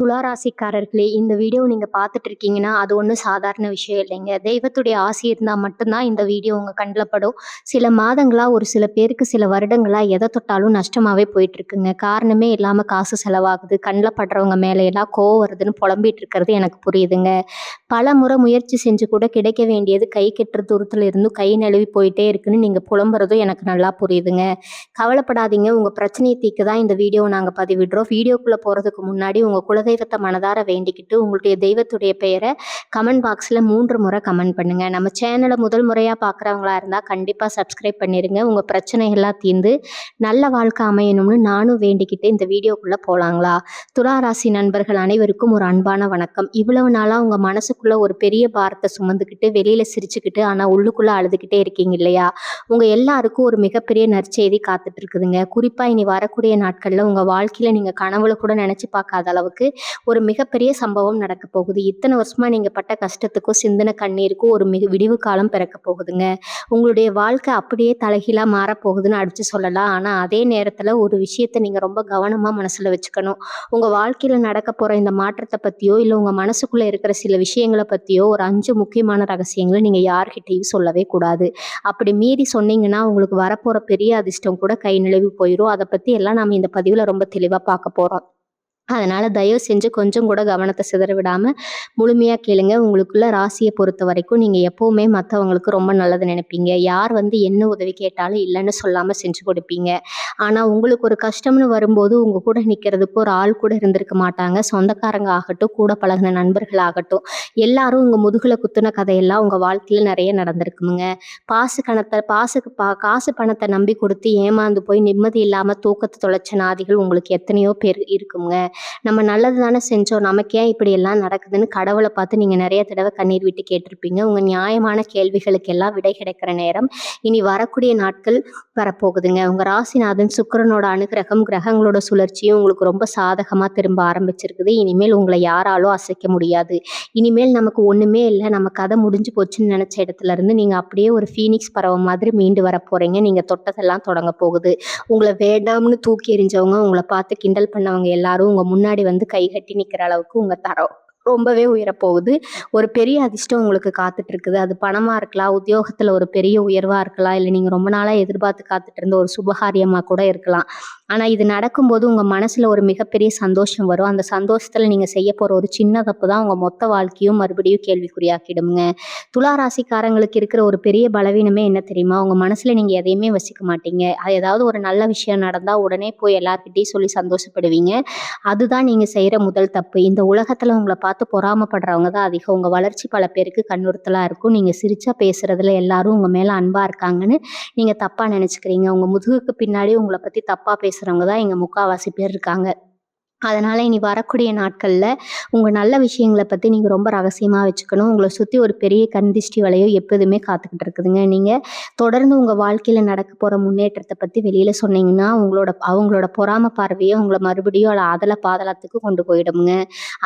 துளாராசிக்காரர்களே, இந்த வீடியோ நீங்க பார்த்துட்டு இருக்கீங்கன்னா, அது ஒண்ணும் சாதாரண விஷயம் இல்லைங்க. தெய்வத்துடைய ஆசி இருந்தா மட்டும் தான் இந்த வீடியோ உங்க கண்ல படும். சில மாதங்களா, ஒரு சில பேருக்கு சில வருடங்களா எத தொட்டாலும் நஷ்டமாவே போயிட்டுருக்குங்க. காரணமே இல்லாம காசு செலவாகுது. கண்ல படுறவங்க மேல எல்லாம் கோவம் வருதுன்னு புலம்பிட்டு இருக்கிறது எனக்கு புரியுதுங்க. பலமுறை முயற்சி செஞ்சு கூட கிடைக்க வேண்டியது கை கெட்டுற தூரத்துல இருந்தும் கை நழுவி போயிட்டே இருக்குன்னு நீங்க புலம்புறதும் எனக்கு நல்லா புரியுதுங்க. கவலைப்படாதீங்க. உங்க பிரச்சனைய தீர்க்க தான் இந்த வீடியோவ நாங்க பதிவிடுறோம். வீடியோக்குள்ள போறதுக்கு முன்னாடி உங்க குலதெய்வத்த மனதார வேண்டிக்கிட்டு, உங்களுடைய தெய்வத்துடைய பெயர கமெண்ட் பாக்ஸ்ல 3 முறை கமெண்ட் பண்ணுங்க. நம்ம சேனல முதல் முறையா பார்க்குறவங்களா இருந்தா கண்டிப்பா சப்ஸ்கிரைப் பண்ணிருங்க. உங்க பிரச்சனைகள்லாம் தீர்ந்து நல்ல வாழ்க்கை அமையணும்னு நானும் வேண்டிக்கிட்டு இந்த வீடியோக்குள்ள போலாங்களா? துலா ராசி நண்பர்கள் அனைவருக்கும் ஒரு அன்பான வணக்கம். இவ்வளவு நாளா உங்க மனசுக்குள்ள ஒரு பெரிய பாரத்த சுமந்துக்கிட்டு, வெளியில சிரிச்சுக்கிட்டு, ஆனா உள்ளுக்குள்ள அழுதுகிட்டே இருக்கீங்க இல்லையா? உங்க எல்லாருக்கும் ஒரு மிகப்பெரிய நற்செய்தி காத்துட்டு இருக்குதுங்க. குறிப்பா இனி வரக்கூடிய நாட்கள்ல உங்க வாழ்க்கையில நீங்க கனவுல கூட நினைச்சு பார்க்காத அளவுக்கு ஒரு மிகப்பெரிய சம்பவம் நடக்க போகுது. இத்தனை வருஷமா நீங்க பட்ட கஷ்டத்துக்கும் சிந்தின கண்ணீருக்கும் ஒரு விடிவு காலம் பிறக்க போகுதுங்க. உங்களுடைய வாழ்க்கை அப்படியே தலைகீழா மாறப்போகுதுன்னு அடிச்சு சொல்லலாம். ஆனா அதே நேரத்துல ஒரு விஷயத்த நீங்க ரொம்ப கவனமா மனசுல வச்சுக்கணும். உங்க வாழ்க்கையில நடக்க போற இந்த மாற்றத்தை பத்தியோ, இல்ல உங்க மனசுக்குள்ள இருக்கிற சில விஷயங்களை பத்தியோ ஒரு 5 முக்கியமான ரகசியங்களை நீங்க யார்கிட்டயும் சொல்லவே கூடாது. அப்படி மீறி சொன்னீங்கன்னா, உங்களுக்கு வரப்போற பெரிய அதிர்ஷ்டம் கூட கை நழுவி போயிரும். அத பத்தி எல்லாம் நாம இந்த பதிவுல ரொம்ப தெளிவா பார்க்க போறோம். அதனால தயவு செஞ்சு கொஞ்சம் கூட கவனத்த சிதற விடாம முழுமையா கேளுங்க. உங்களுக்குள்ள ராசிய பொறுத்தவரைக்கும் நீங்க எப்பவுமே மத்தவங்களுக்கு ரொம்ப நல்லது நினைப்பீங்க. யார் என்ன உதவி கேட்டாலும் இல்லன்னு சொல்லாம செஞ்சு கொடுப்பீங்க. ஆனா உங்களுக்கு ஒரு கஷ்டம்னு வரும்போது உங்க கூட நிக்கிறதுக்கு ஒரு ஆள் கூட இருந்திருக்க மாட்டாங்க. சொந்தக்காரங்க ஆகட்டும், கூட பழகுன நண்பர்கள் ஆகட்டும், எல்லாரும் உங்க முதுகுல குத்துன கதையெல்லாம் உங்க வாழ்க்கையில நிறைய நடந்திருக்குமுங்க. காசு பணத்த நம்பி கொடுத்து ஏமாந்து போய் நிம்மதி இல்லாம தூக்கத்த தொலைச்ச நாதிகள் உங்களுக்கு எத்தனையோ பேர் இருக்குங்க. நம்ம நல்லது தானே செஞ்சோம், நமக்கு ஏன் இப்படி எல்லாம் நடக்குதுன்னு கடவுளை பார்த்து நீங்க நிறைய தடவை கண்ணீர் விட்டு கேட்டிருப்பீங்க. உங்க நியாயமான கேள்விகளுக்கு எல்லாம் விடை கிடைக்கிற நேரம் இனி வரக்கூடிய நாட்கள் வரப்போகுதுங்க. உங்க ராசிநாதன் சுக்கிரனோட அனுகிரகம், கிரகங்களோட சுழற்சியும் உங்களுக்கு ரொம்ப சாதகமா திரும்ப ஆரம்பிச்சிருக்குது. இனிமேல் உங்களை யாராலும் அசைக்க முடியாது. இனிமேல் நமக்கு ஒண்ணுமே இல்லை, நம்ம கதை முடிஞ்சு போச்சுன்னு நினைச்ச இடத்துல இருந்து நீங்க அப்படியே ஒரு ஃபீனிக்ஸ் பறவை மாதிரி மீண்டு வர போறீங்க. நீங்க தொட்டதெல்லாம் தொடங்க போகுது. உங்களை வேண்டாம்னு தூக்கி எறிஞ்சவங்க, உங்களை பார்த்து கிண்டல் பண்ணவங்க எல்லாரும் உங்க முன்னாடி வந்து கை கட்டி நிக்கிற அளவுக்கு உங்க தரம் ரொம்பவே உயரப்போகுது. ஒரு பெரிய அதிர்ஷ்டம் உங்களுக்கு காத்துட்டு இருக்குது. அது பணமா இருக்கலாம், உத்தியோகத்துல ஒரு பெரிய உயர்வா இருக்கலாம், இல்லை நீங்க ரொம்ப நாளா எதிர்பார்த்து காத்துட்டு இருந்த ஒரு சுபகாரியமா கூட இருக்கலாம். ஆனா இது நடக்கும்போது உங்க மனசுல ஒரு மிகப்பெரிய சந்தோஷம் வரும். அந்த சந்தோஷத்துல நீங்க செய்ய போற ஒரு சின்ன தப்பு தான் உங்க மொத்த வாழ்க்கையும் மறுபடியும் கேள்விக்குறியாக்கிடுங்க. துலா ராசிக்காரங்களுக்கு இருக்கிற ஒரு பெரிய பலவீனமே என்ன தெரியுமா? உங்க மனசுல நீங்க எதையுமே வசிக்க மாட்டீங்க. அது ஏதாவது ஒரு நல்ல விஷயம் நடந்தா உடனே போய் எல்லார்கிட்டயும் சொல்லி சந்தோஷப்படுவீங்க. அதுதான் நீங்க செய்யற முதல் தப்பு. இந்த உலகத்துல உங்களை பார்த்து பொறாமப்படுறவங்க தான் அதிகம். உங்க வளர்ச்சி பல பேருக்கு கண்ணுறுத்தலா இருக்கும். நீங்க சிரிச்சா பேசுறதுல எல்லாரும் உங்க மேல அன்பா இருக்காங்கன்னு நீங்க தப்பா நினைச்சுக்கிறீங்க. உங்க முதுகுக்கு பின்னாடி உங்களை பத்தி தப்பா பேசுறவங்க தான் இங்க முக்காவாசி பேர் இருக்காங்க. அதனால இனி வரக்கூடிய நாட்கள்ல உங்க நல்ல விஷயங்களை பத்தி நீங்க ரொம்ப ரகசியமா வச்சுக்கணும். உங்களை சுத்தி ஒரு பெரிய கண் திஷ்டி வலையம் எப்போதுமே காத்துக்கிட்டு இருக்குதுங்க. நீங்க தொடர்ந்து உங்க வாழ்க்கையில நடக்க போற முன்னேற்றத்தை பத்தி வெளியில சொன்னீங்கன்னா அவங்களோட பொறாம பார்வையை உங்களை மறுபடியும் அதல பாதாளத்துக்கு கொண்டு போயிடுங்க.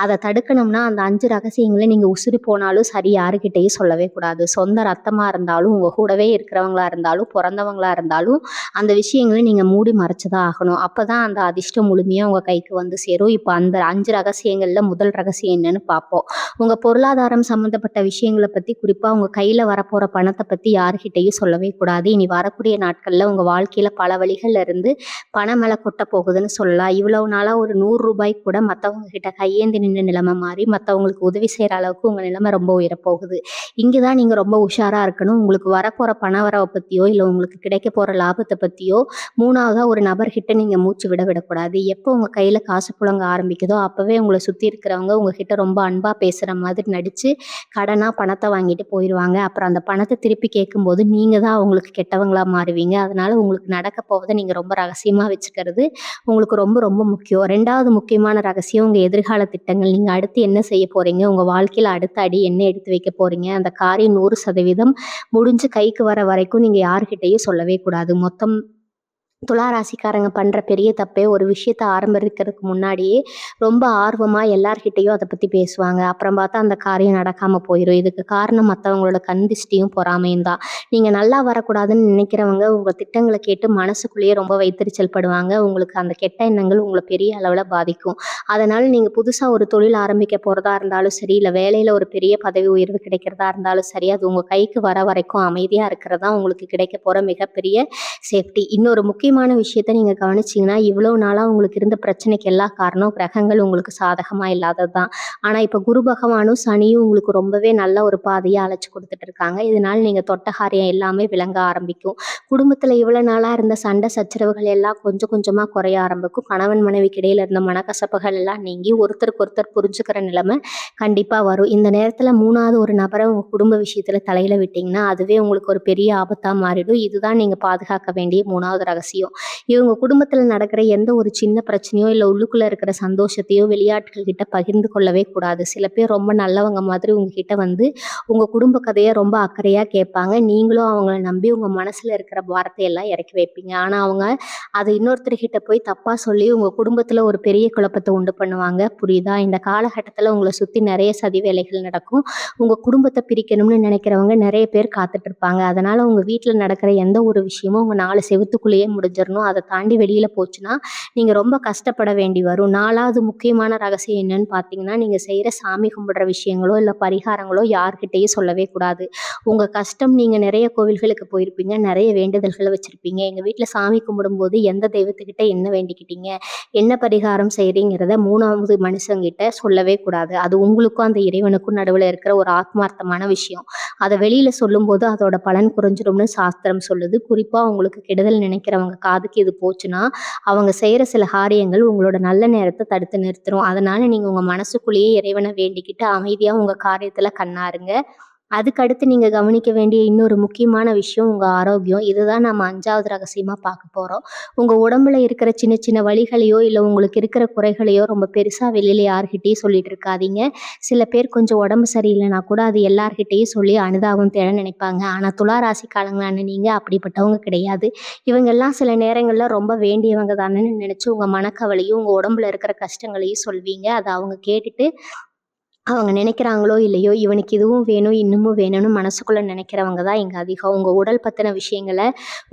அதை தடுக்கணும்னா அந்த 5 ரகசியங்களை நீங்க உசுறு போனாலும் சரி யாருக்கிட்டையும் சொல்லவே கூடாது. சொந்த ரத்தமா இருந்தாலும், உங்க கூடவே இருக்கிறவங்களா இருந்தாலும், பிறந்தவங்களா இருந்தாலும் அந்த விஷயங்களை நீங்க மூடி மறைச்சுதான் ஆகணும். அப்பதான் அந்த அதிர்ஷ்டம் முழுமையா உங்க கைக்கு வந்து சேரும். இப்போ அந்த 5 ரகசியங்கள்ல முதல் ரகசியம் என்னன்னு பார்ப்போம். உங்க பொருளாதாரம் சம்பந்தப்பட்ட விஷயங்களை பத்தி, குறிப்பா உங்க கையில வரப்போற பணத்தை பத்தி யாருக்கிட்டையும் சொல்லவே கூடாது. இனி வரக்கூடிய நாட்கள்ல உங்க வாழ்க்கையில பல வழிகள்ல இருந்து பணம் மேல கொட்ட போகுதுன்னு சொல்லலாம். இவ்வளவு நாளா ஒரு 100 ரூபாய் கூட மத்தவங்க கிட்ட கையேந்தி நின்ற நிலைமை மாறி மத்தவங்களுக்கு உதவி செய்யற அளவுக்கு உங்க நிலைமை ரொம்ப உயரப்போகுது. இங்கதான் நீங்க ரொம்ப உஷாரா இருக்கணும். உங்களுக்கு வரப்போற பண வரவை பத்தியோ, இல்ல உங்களுக்கு கிடைக்க போற லாபத்தை பத்தியோ 3வதா ஒரு நபர்கிட்ட நீங்க மூச்சு விடக்கூடாது. எப்போ உங்க கையில காசு புழங்க ஆரம்பிக்குதோ அப்பவே உங்களை சுத்தி இருக்கிறவங்க உங்ககிட்ட ரொம்ப அன்பா பேசுற மாதிரி நடிச்சு கடனா பணத்தை வாங்கிட்டு போயிடுவாங்க. அப்புறம் அந்த பணத்தை திருப்பி கேட்கும்போது நீங்க தான் அவங்களுக்கு கெட்டவங்களா மாறுவீங்க. அதனால உங்களுக்கு நடக்க போவதை நீங்க ரொம்ப ரகசியமா வச்சுக்கிறது உங்களுக்கு ரொம்ப ரொம்ப முக்கியம். 2வது முக்கியமான ரகசியம் உங்க எதிர்கால திட்டங்கள். நீங்க அடுத்து என்ன செய்ய போறீங்க, உங்க வாழ்க்கையில அடுத்த அடி என்ன எடுத்து வைக்க போறீங்க, அந்த காரியம் 100% முடிஞ்சு கைக்கு வர வரைக்கும் நீங்க யாருக்கிட்டையும் சொல்லவே கூடாது. துலா ராசிக்காரங்க பண்ற பெரிய தப்பே ஒரு விஷயத்த ஆரம்பிக்கிறதுக்கு முன்னாடியே ரொம்ப ஆர்வமா எல்லார்கிட்டயும் அத பத்தி பேசுவாங்க. அப்புறம் பார்த்தா அந்த காரியம் நடக்காம போயிரும். இதுக்கு காரணம் மத்தவங்களோட கண் திஷ்டியும், பொறாமையும் தான். நீங்க நல்லா வரக்கூடாதுன்னு நினைக்கிறவங்க உங்க திட்டங்கள கேட்டு மனசுக்குள்ளேயே ரொம்ப வைத்தெரிச்சல் படுவாங்க. உங்களுக்கு அந்த கெட்ட எண்ணங்கள் உங்கள பெரிய அளவுல பாதிக்கும். அதனால நீங்க புதுசா ஒரு தொழில் ஆரம்பிக்க போறதா இருந்தாலும் சரி, இல்ல வேலையில ஒரு பெரிய பதவி உயர்வு கிடைக்கிறதா இருந்தாலும் சரி, அது உங்க கைக்கு வர வரைக்கும் அமைதியா இருக்கிறது தான் உங்களுக்கு கிடைக்க போற மிகப்பெரிய சேஃப்டி. இன்னொரு முக்கியமான விஷயத்த நீங்க கவனிச்சீங்கன்னா, இவ்வளவு நாளா உங்களுக்கு இருந்த பிரச்சனைக்கு எல்லா காரணம் கிரகங்கள் உங்களுக்கு சாதகமா இல்லாதது தான். ஆனா இப்ப குரு பகவானும், சனியும் உங்களுக்கு ரொம்பவே நல்ல ஒரு பாதைய அழைச்சு குடுத்துட்டு இருக்காங்க. இதனால நீங்க தொட்ட காரியம் எல்லாமே விளங்க ஆரம்பிக்கும். குடும்பத்துல இவ்வளவு நாளா இருந்த சண்டை சச்சரவுகள் எல்லாம் கொஞ்சம் கொஞ்சமா குறைய ஆரம்பிக்கும். கணவன் மனைவிக்கு இடையில இருந்த மனக்கசப்புகள் எல்லாம் நீங்கி ஒருத்தருக்கு ஒருத்தர் புரிஞ்சுக்கிற நிலைமை கண்டிப்பா வரும். இந்த நேரத்துல 3வது ஒரு நபர உங்க குடும்ப விஷயத்துல தலையிட விட்டீங்கன்னா, அதுவே உங்களுக்கு ஒரு பெரிய ஆபத்தா மாறிடும். இதுதான் நீங்க பாதுகாக்க வேண்டிய 3வது ரகசியம். இவங்க குடும்பத்துல நடக்கிற எந்த ஒரு சின்ன பிரச்சனையோ, இல்ல உள்ளுக்குள்ள இருக்கிற சந்தோஷத்தையோ வெளியாட்கள் கிட்ட பகிர்ந்து கொள்ளவே கூடாது. சில பேர் ரொம்ப நல்லவங்க மாதிரி உங்ககிட்ட வந்து உங்க குடும்ப கதைய ரொம்ப அக்கறையா கேட்பாங்க. நீங்களும் அவங்கள நம்பி உங்க மனசுல இருக்கிற வார்த்தையெல்லாம் இறக்கி வைப்பீங்க. ஆனா அவங்க அத இன்னொருத்தர்கிட்ட போய் தப்பா சொல்லி உங்க குடும்பத்துல ஒரு பெரிய குழப்பத்த உண்டு பண்ணுவாங்க. புரியுதா? இந்த காலகட்டத்துல உங்கள சுத்தி நெறைய சதி வேலைகள் நடக்கும். உங்க குடும்பத்த பிரிக்கணும்னு நினைக்கிறவங்க நெறைய பேர் காத்துட்டு இருப்பாங்க. அதனால உங்க வீட்ல நடக்கிற எந்த ஒரு விஷயமும் உங்க 4 செவுத்துக்குள்ளேயே முடிஞ்சிரணும். அத தாண்டி வெளியில போச்சுன்னா, நீங்க ரொம்ப கஷ்டப்பட வேண்டி வரும். 4வது முக்கியமான ரகசியம் என்னன்னு பார்த்தீங்கன்னா, நீங்க செய்ற சாமி கும்பிடுற விஷயங்களோ, இல்ல பரிகாரங்களோ யார்கிட்டயும் சொல்லவே கூடாது. உங்க கஷ்டம் நீங்க நெறைய கோவில்களுக்கு போயிருப்பீங்க. நெறைய வேண்டுதல்கள வச்சிருப்பீங்க. எங்க வீட்ல சாமி கும்பிடும்போது எந்த தெய்வத்துக்கிட்ட என்ன வேண்டிக்கிட்டீங்க? என்ன பரிகாரம் செய்றீங்கிறத 3வது மனுஷங்கிட்ட சொல்லவே கூடாது. அது உங்களுக்கும் அந்த இறைவனுக்கும் நடுவுல இருக்கிற ஒரு ஆத்மார்த்தமான விஷயம். அத வெளியில சொல்லும்போது அதோட பலன் குறைஞ்சிரும்னு சாஸ்திரம் சொல்லுது. குறிப்பா உங்களுக்கு கெடுதல் நினைக்கிறவங்க காதுக்கு இது போச்சுன்னா, அவங்க செய்ற சில காரியங்கள் உங்களோட நல்ல நேரத்த தடுத்து நிறுத்திரும். அதனால நீங்க உங்க மனசுக்குள்ளேயே இறைவன வேண்டிக்கிட்டு அமைதியா உங்க காரியத்துல கண்ணாருங்க. அதுக்கடுத்து நீங்க கவனிக்க வேண்டிய இன்னொரு முக்கியமான விஷயம் உங்க ஆரோக்கியம். இதுதான் நம்ம 5வது ரகசியமா பார்க்க போறோம். உங்க உடம்புல இருக்கிற சின்ன சின்ன வலிகளையோ, இல்ல உங்களுக்கு இருக்கிற குறைகளையோ ரொம்ப பெருசா வெளியில யார்கிட்டயும் சொல்லிட்டு இருக்காதீங்க. சில பேர் கொஞ்சம் உடம்பு சரியில்லைனா கூட அது எல்லார்கிட்டயும் சொல்லி அனுதாபம் தேட நினைப்பாங்க. ஆனா துலா ராசிக்காரங்களான நீங்க அப்படிப்பட்டவங்க கிடையாது. இவங்கெல்லாம் சில நேரங்கள்ல ரொம்ப வேண்டியவங்க தானேன்னு நினைச்சு உங்க மனக்கவலையும், உங்க உடம்புல இருக்கிற கஷ்டங்களையும் சொல்வீங்க. அத அவங்க கேட்டுட்டு அவங்க நினைக்கிறாங்களோ இல்லையோ, இவனுக்கு இதுவும் வேணும், இன்னமும் வேணும்னு மனசுக்குள்ள நினைக்கிறவங்க தான் இங்க அதிகம். உங்க உடல் பத்தின விஷயங்கள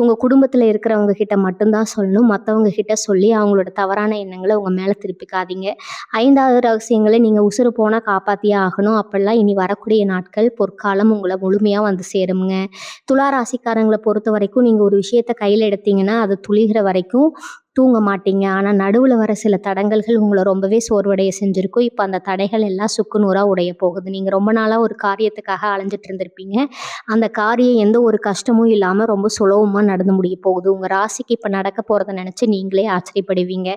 உங்க குடும்பத்துல இருக்கிறவங்க கிட்ட மட்டும் தான் சொல்லணும். மத்தவங்க கிட்ட சொல்லி அவங்களோட தவறான எண்ணங்கள உங்க மேல திருப்பிக்காதீங்க. 5வது ரகசியங்கள நீங்க உசுரு போனா காப்பாத்தியே ஆகணும். அப்பல்லாம் இனி வரக்கூடிய நாட்கள், பொற்காலம் உங்கள முழுமையா வந்து சேரும்ங்க. துலா ராசிக்காரங்கள பொறுத்தவரைக்கும் நீங்க ஒரு விஷயத்த கையில எடுத்தீங்கன்னா, அது துளிர்கிற வரைக்கும் தூங்க மாட்டீங்க. ஆனா நடுவுல வர சில தடங்கல்கள் உங்கள ரொம்பவே சோர்வடைய செஞ்சிருக்கும். இப்ப அந்த தடைகள் எல்லாம் சுக்குநூறா உடைய போகுது. நீங்க ரொம்ப நாளா ஒரு காரியத்துக்காக அலைஞ்சிட்டு இருந்திருப்பீங்க. அந்த காரியம் எந்த ஒரு கஷ்டமும் இல்லாம ரொம்ப சுலபமா நடந்து முடிய போகுது. உங்க ராசிக்கு இப்ப நடக்க போறத நினைச்சு நீங்களே ஆச்சரியப்படுவீங்க.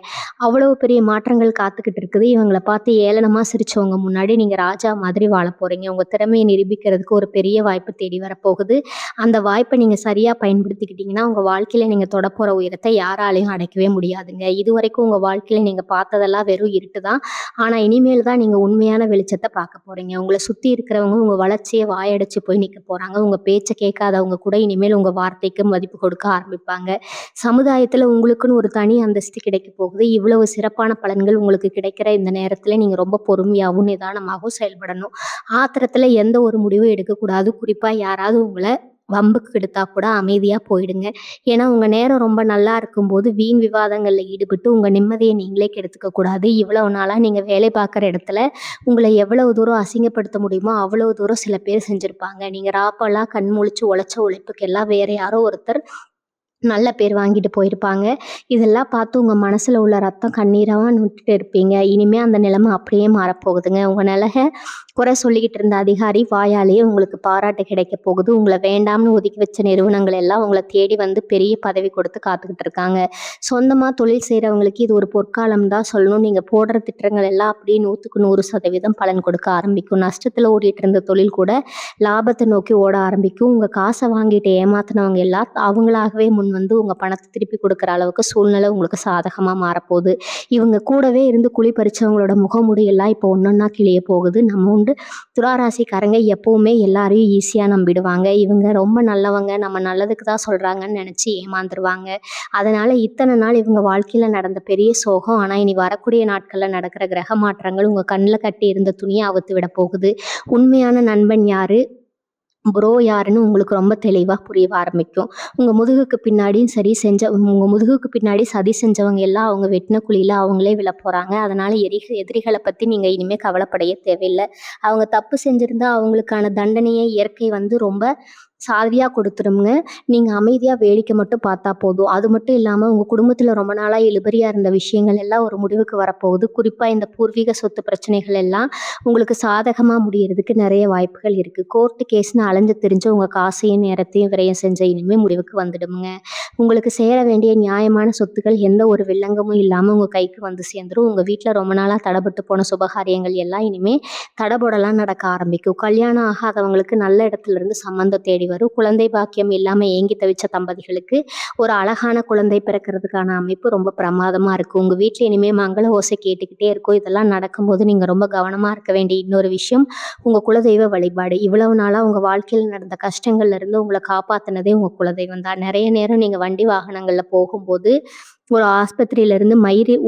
அவ்வளவு பெரிய மாற்றங்கள் காத்துக்கிட்டு இருக்குது. இவங்கள பார்த்து ஏளனமா சிரிச்சவங்க முன்னாடி நீங்க ராஜா மாதிரி வாழப் போறீங்க. உங்க திறமைய நிரூபிக்கிறதுக்கு ஒரு பெரிய வாய்ப்பு தேடி வரப்போகுது. அந்த வாய்ப்ப நீங்க சரியா பயன்படுத்திக்கிட்டீங்கன்னா, உங்க வாழ்க்கையில நீங்க தொடப்போற உயரத்த யாராலயும் அடைக்கவே முடியாதுங்க. இதுவரைக்கும் உங்க வாழ்க்கையில நீங்க பார்த்ததெல்லாம் வெறும் இருட்டு தான். ஆனா இனிமேல் தான் நீங்க உண்மையான வெளிச்சத்த பார்க்க போறீங்க. உங்கள சுத்தி இருக்கிறவங்க உங்க வளர்ச்சிய வாயடைச்சு போய் நிக்க போறாங்க. உங்க பேச்ச கேட்காதவங்க கூட இனிமேல் உங்க வார்த்தைக்கு மதிப்பு கொடுக்க ஆரம்பிப்பாங்க. சமுதாயத்துல உங்களுக்குன்னு ஒரு தனி அந்தஸ்து கிடைக்க போகுது. இவ்வளவு சிறப்பான பலன்கள் உங்களுக்கு கிடைக்கிற இந்த நேரத்துல நீங்க ரொம்ப பொறுமையாவும், நிதானமாகவும் செயல்படணும். ஆத்திரத்துல எந்த ஒரு முடிவும் எடுக்கக்கூடாது. குறிப்பா யாராவது உங்கள வம்புக்கு எடுத்தா கூட அமைதியா போயிடுங்க. ஏன்னா, உங்க நேரம் ரொம்ப நல்லா இருக்கும்போது வீண் விவாதங்கள்ல ஈடுபட்டு உங்க நிம்மதிய நீங்களே கெடுத்துக்க கூடாது. இவ்வளவு நாளா நீங்க வேலை பார்க்குற இடத்துல உங்கள எவ்வளவு தூரம் அசிங்கப்படுத்த முடியுமோ, அவ்வளவு தூரம் சில பேர் செஞ்சிருப்பாங்க. நீங்க ராப்பகலா கண் முழிச்சு உழைச்ச உழைப்புக்கெல்லாம் வேற யாரோ ஒருத்தர் நல்ல பேர் வாங்கிட்டு போயிருப்பாங்க. இதெல்லாம் பார்த்து உங்க மனசுல உள்ள ரத்தம் கண்ணீராவா விட்டுட்டு இருப்பீங்க. இனிமே அந்த நிலைமை அப்படியே மாறப்போகுதுங்க. உங்க குறை சொல்லிக்கிட்டு இருந்த அதிகாரி வாயாலேயே உங்களுக்கு பாராட்டு கிடைக்க போகுது. உங்கள வேண்டாம்னு ஒதுக்கி வச்ச நிறுவனங்கள் எல்லாம் உங்கள தேடி வந்து பெரிய பதவி கொடுத்து காத்துக்கிட்டு இருக்காங்க. சொந்தமா தொழில் செய்றவங்களுக்கு இது ஒரு பொற்காலம் தான் சொல்லணும். நீங்க போடுற திட்டங்கள் எல்லாம் அப்படியே 100க்கு 100% பலன் கொடுக்க ஆரம்பிக்கும். நஷ்டத்துல ஓடிட்டு இருந்த தொழில் கூட லாபத்த நோக்கி ஓட ஆரம்பிக்கும். உங்க காச வாங்கிட்டு ஏமாத்துனவங்க எல்லாம் அவங்களாகவே முன் வந்து உங்க பணத்த திருப்பி கொடுக்குற அளவுக்கு சூழ்நிலை உங்களுக்கு சாதகமா மாறப்போகுது. இவங்க கூடவே இருந்து குழி பறிச்சவங்களோட முகமூடி எல்லாம் இப்போ ஒண்ணொன்னா கிழிய போகுது. நம்ம முதற்கொண்டு துளாராசிக்காரங்க எப்பவுமே எல்லாரையும் ஈஸியா நம்பிடுவாங்க. இவங்க ரொம்ப நல்லவங்க, நம்ம நல்லதுக்கு தான் சொல்றாங்கன்னு நினைச்சு ஏமாந்துருவாங்க. அதனால இத்தனை நாள் இவங்க வாழ்க்கையில நடந்த பெரிய சோகம், ஆனா இனி வரக்கூடிய நாட்கள்ல நடக்கிற கிரக மாற்றங்கள் உங்க கண்ணுல கட்டி இருந்த துணியை அவுத்து விட போகுது. உண்மையான நண்பன் யாரு, ப்ரோ யாருன்னு உங்களுக்கு ரொம்ப தெளிவா புரிய ஆரம்பிக்கும். உங்க முதுகுக்கு பின்னாடி சதி செஞ்சவங்க எல்லாம் அவங்க வெட்டின குழியில அவங்களே விழப்போறாங்க. அதனால எதிரிகள பத்தி நீங்க இனிமே கவலைப்படவே தேவையில்ல. அவங்க தப்பு செஞ்சிருந்தா அவங்களுக்கான தண்டனையை இயற்கை வந்து ரொம்ப சாதியா கொடுத்துரும்ங்க. நீங்க அமைதியா வேடிக்கை மட்டும் பார்த்தா போதும். அது மட்டும் இல்லாம உங்க குடும்பத்துல ரொம்ப நாளா இழுபறியா இருந்த விஷயங்கள் எல்லாம் ஒரு முடிவுக்கு வரப்போகுது. குறிப்பா இந்த பூர்வீக சொத்து பிரச்சனைகள் எல்லாம் உங்களுக்கு சாதகமா முடியறதுக்கு நிறைய வாய்ப்புகள் இருக்கு. கோர்ட்டு கேஸ்ன்னு அலைஞ்சு திரிஞ்சு உங்க காசையும் நேரத்தையும் விரயம் செஞ்ச இனிமே முடிவுக்கு வந்துடும்ங்க. உங்களுக்கு சேர வேண்டிய நியாயமான சொத்துக்கள் எந்த ஒரு வில்லங்கமும் இல்லாம உங்க கைக்கு வந்து சேர்ந்துரும். உங்க வீட்ல ரொம்ப நாளா தடைபட்டு போன சுபகாரியங்கள் எல்லாம் இனிமே தடபுடலா நடக்க ஆரம்பிக்கும். கல்யாணம் ஆகாதவங்களுக்கு நல்ல இடத்துல இருந்து சம்மந்தம் தேடி வரும். குழந்தை பாக்கியம் இல்லாம ஏங்கி தவிச்ச தம்பதிகளுக்கு ஒரு அழகான குழந்தை பிறக்கிறதுக்கான அமைப்பு ரொம்ப பிரமாதமா இருக்கு. உங்க வீட்ல இனிமே மங்கள ஓசை கேட்டுக்கிட்டே இருக்கும். இதெல்லாம் நடக்கும்போது நீங்க ரொம்ப கவனமா இருக்க வேண்டிய இன்னொரு விஷயம் உங்க குலதெய்வ வழிபாடு. இவ்வளவு நாளா உங்க வாழ்க்கையில நடந்த கஷ்டங்கள்ல இருந்து உங்களை காப்பாத்துனதே உங்க குலதெய்வம் தான். நிறைய நேரம் நீங்க வண்டி வாகனங்கள்ல போகும்போது ஒரு ஆஸ்பத்திரியில இருந்து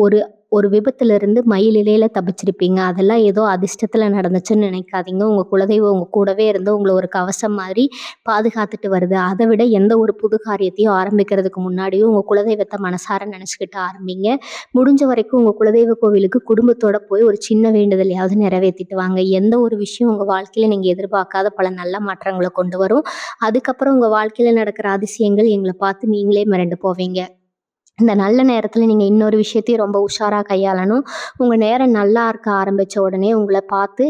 ஒரு ஒரு விபத்துல இருந்து மயில் இலையில தப்பிச்சிருப்பீங்க. அதெல்லாம் ஏதோ அதிர்ஷ்டத்துல நடந்துச்சுன்னு நினைக்காதீங்க. உங்க குலதெய்வம் உங்க கூடவே இருந்து உங்களை ஒரு கவசம் மாதிரி பாதுகாத்துட்டு வருது. அதை விட எந்த ஒரு புது காரியத்தையும் ஆரம்பிக்கிறதுக்கு முன்னாடியும் உங்க குலதெய்வத்தை மனசார நினைச்சுக்கிட்டு ஆரம்பிங்க. முடிஞ்ச வரைக்கும் உங்க குலதெய்வ கோவிலுக்கு குடும்பத்தோட போய் ஒரு சின்ன வேண்டுதலையாவது நிறைவேற்றிட்டு வாங்க. எந்த ஒரு விஷயம் உங்க வாழ்க்கையில நீங்க எதிர்பார்க்காத பல நல்ல மாற்றங்களை கொண்டு வரும். அதுக்கப்புறம் உங்க வாழ்க்கையில நடக்கிற அதிசயங்கள் எங்களை பார்த்து நீங்களே மிரண்டு போவீங்க. இந்த நல்ல நேரத்துல நீங்க இன்னொரு விஷயத்தையும் ரொம்ப உஷாரா கையாளணும். உங்க நேரம் நல்லா இருக்க ஆரம்பிச்ச உடனே உங்களை பார்த்து